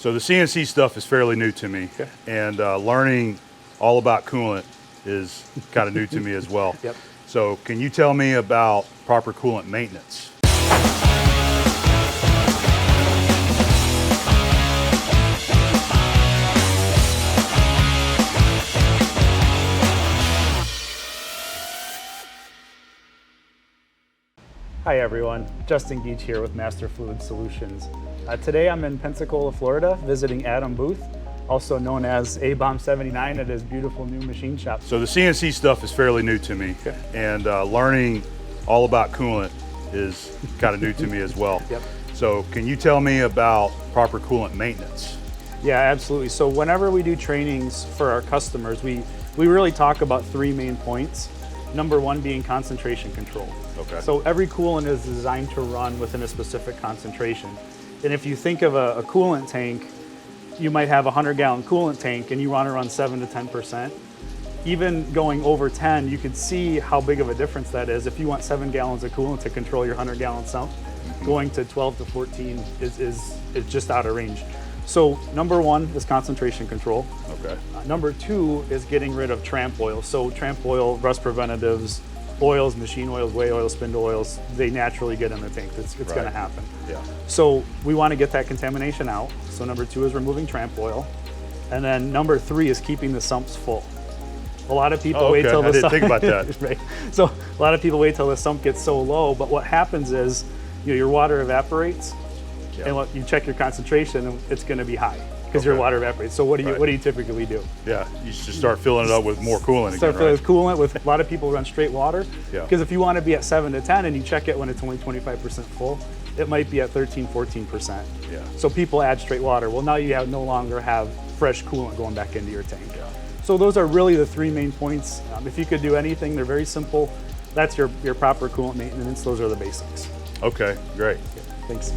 So the CNC stuff is fairly new to me, Okay. and learning all about coolant is kind of new to me as well. Yep. So can you tell me about proper coolant maintenance? Hi everyone, Justin Geach here with Master Fluid Solutions. Today I'm in Pensacola, Florida, visiting Adam booth, also known as Abom79 at his beautiful new machine shop. So the CNC stuff is fairly new to me, Okay. and learning all about coolant is kind of new to me as well. Yep. So can you tell me about proper coolant maintenance? Yeah, absolutely. So whenever we do trainings for our customers, we really talk about three main points. Number one being concentration control. Okay. So every coolant is designed to run within a specific concentration. And if you think of a coolant tank, you might have a 100-gallon coolant tank and you want to run 7 to 10%. Even going over 10, you can see how big of a difference that is. If you want 7 gallons of coolant to control your 100-gallon sump, going to 12 to 14 is just out of range. So number one is concentration control. Okay. Number two is getting rid of Tramp Oils. So Tramp Oil, rust preventatives, oils, machine oils, whey oils, spindle oils, they naturally get in the tank. It's Right. going to happen. Yeah. So we want to get that contamination out. So number two is removing Tramp Oil. And then number three is keeping the sumps full. A lot of people wait till the I didn't sump, think about that. Right. So a lot of people wait till the sump gets so low, but what happens is, your water evaporates, Yeah. and you check your concentration, and it's going to be high because your Okay. water evaporates. So what do you Right. typically do? Yeah, you just start filling it up with more coolant Start again, filling right? with coolant. With a lot of people run straight water. Yeah. Because if you want to be at 7 to 10 and you check it when it's only 25% full, it might be at 13, 14%. Yeah. So people add straight water. Well, now you no longer have fresh coolant going back into your tank. Yeah. So those are really the three main points. If you could do anything, they're very simple. That's your proper coolant maintenance. Those are the basics. Okay, great. Thanks.